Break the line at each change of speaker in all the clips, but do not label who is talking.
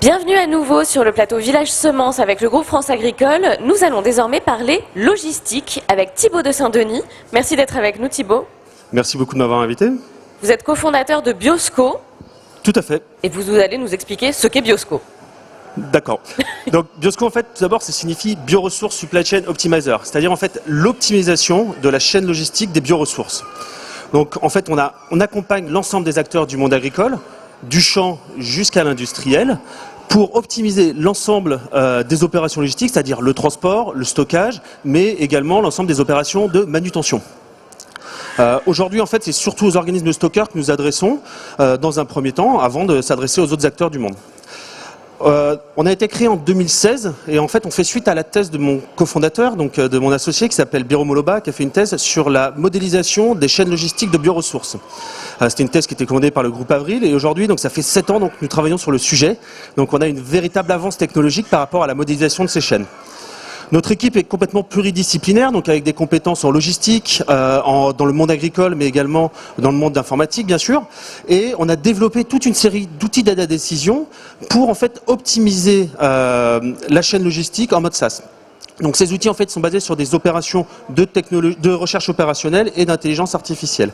Bienvenue à nouveau sur le plateau Village Semences avec le groupe France Agricole. Nous allons désormais parler logistique avec Thibaut de Saint-Denis. Merci d'être avec nous Thibaut.
Merci beaucoup de m'avoir invité.
Vous êtes cofondateur de Biosco.
Tout à fait.
Et vous allez nous expliquer ce qu'est Biosco.
D'accord. Donc Biosco en fait tout d'abord ça signifie Bioresource Supply Chain Optimizer, c'est-à-dire en fait l'optimisation de la chaîne logistique des bioressources. Donc en fait on accompagne l'ensemble des acteurs du monde agricole, du champ jusqu'à l'industriel, pour optimiser l'ensemble des opérations logistiques, c'est-à-dire le transport, le stockage, mais également l'ensemble des opérations de manutention. Aujourd'hui, en fait, c'est surtout aux organismes de stockeurs que nous adressons dans un premier temps, avant de s'adresser aux autres acteurs du monde. On a été créé en 2016 et en fait on fait suite à la thèse de mon cofondateur, donc de mon associé qui s'appelle Biro Moloba, qui a fait une thèse sur la modélisation des chaînes logistiques de bioressources. C'était une thèse qui était commandée par le groupe Avril et aujourd'hui, donc ça fait 7 ans donc nous travaillons sur le sujet. Donc on a une véritable avance technologique par rapport à la modélisation de ces chaînes. Notre équipe est complètement pluridisciplinaire, donc avec des compétences en logistique, dans le monde agricole, mais également dans le monde d'informatique, bien sûr. Et on a développé toute une série d'outils d'aide à décision pour en fait optimiser la chaîne logistique en mode SaaS. Donc ces outils en fait sont basés sur des opérations de recherche opérationnelle et d'intelligence artificielle.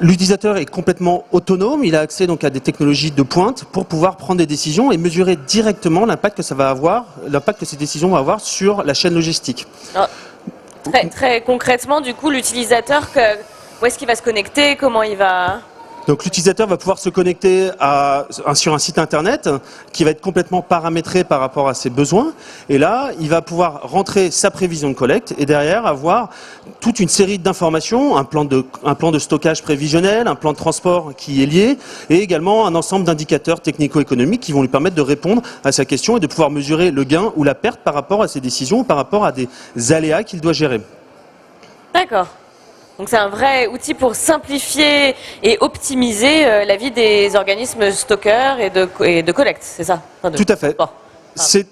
L'utilisateur est complètement autonome, il a accès donc à des technologies de pointe pour pouvoir prendre des décisions et mesurer directement l'impact que ça va avoir, l'impact que ces décisions vont avoir sur la chaîne logistique.
Alors, très concrètement, du coup, l'utilisateur, où est-ce qu'il va se connecter, comment il va...
Donc l'utilisateur va pouvoir se connecter sur un site internet qui va être complètement paramétré par rapport à ses besoins. Et là, il va pouvoir rentrer sa prévision de collecte et derrière avoir toute une série d'informations, un plan de stockage prévisionnel, un plan de transport qui est lié et également un ensemble d'indicateurs technico-économiques qui vont lui permettre de répondre à sa question et de pouvoir mesurer le gain ou la perte par rapport à ses décisions ou par rapport à des aléas qu'il doit gérer. D'accord.
Donc c'est un vrai outil pour simplifier et optimiser la vie des organismes stockeurs et de collecte, c'est ça?
Tout à fait. Bon. C'est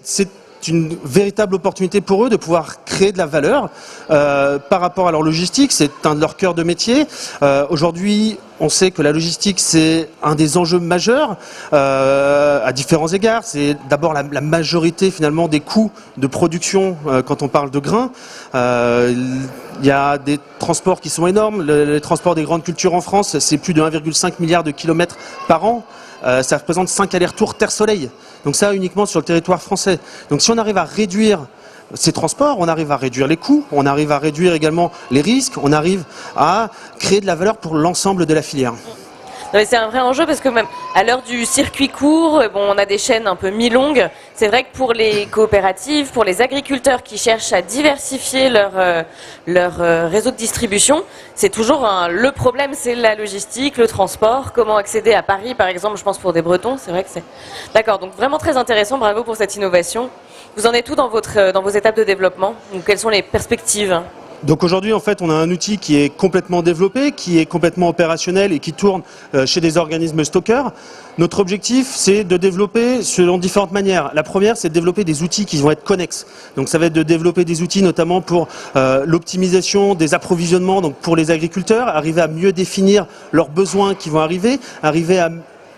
une véritable opportunité pour eux de pouvoir créer de la valeur par rapport à leur logistique. C'est un de leurs cœurs de métier. Aujourd'hui, on sait que la logistique, c'est un des enjeux majeurs à différents égards. C'est d'abord la majorité finalement des coûts de production quand on parle de grains. Il y a des transports qui sont énormes. Les transports des grandes cultures en France, c'est plus de 1,5 milliard de kilomètres par an. Ça représente 5 allers-retours Terre-Soleil. Donc ça uniquement sur le territoire français. Donc si on arrive à réduire ces transports, on arrive à réduire les coûts, on arrive à réduire également les risques, on arrive à créer de la valeur pour l'ensemble de la filière.
C'est un vrai enjeu parce que même à l'heure du circuit court, on a des chaînes un peu mi-longues. C'est vrai que pour les coopératives, pour les agriculteurs qui cherchent à diversifier leur réseau de distribution, c'est toujours le problème, c'est la logistique, le transport, comment accéder à Paris par exemple, je pense pour des Bretons, c'est vrai que c'est... D'accord, donc vraiment très intéressant, bravo pour cette innovation. Vous en êtes où dans vos étapes de développement? Donc, quelles sont les perspectives?
Donc aujourd'hui, en fait, on a un outil qui est complètement développé, qui est complètement opérationnel et qui tourne chez des organismes stockeurs. Notre objectif, c'est de développer selon différentes manières. La première, c'est de développer des outils qui vont être connexes. Donc ça va être de développer des outils notamment pour l'optimisation des approvisionnements, donc pour les agriculteurs, arriver à mieux définir leurs besoins qui vont arriver à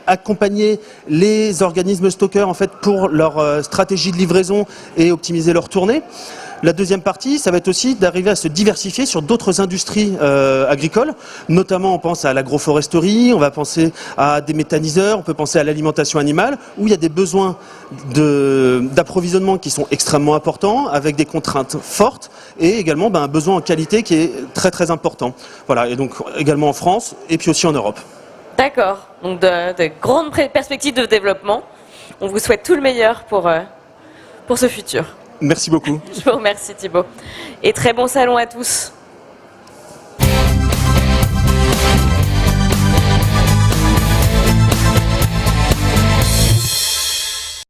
accompagner les organismes stockeurs en fait pour leur stratégie de livraison et optimiser leur tournée. La deuxième partie, ça va être aussi d'arriver à se diversifier sur d'autres industries agricoles, notamment on pense à l'agroforesterie, on va penser à des méthaniseurs, on peut penser à l'alimentation animale, où il y a des besoins d'approvisionnement qui sont extrêmement importants, avec des contraintes fortes, et également un besoin en qualité qui est très très important. Voilà, et donc également en France, et puis aussi en Europe.
D'accord, donc de grandes perspectives de développement. On vous souhaite tout le meilleur pour ce futur.
Merci beaucoup.
Je vous remercie Thibaut. Et très bon salon à tous.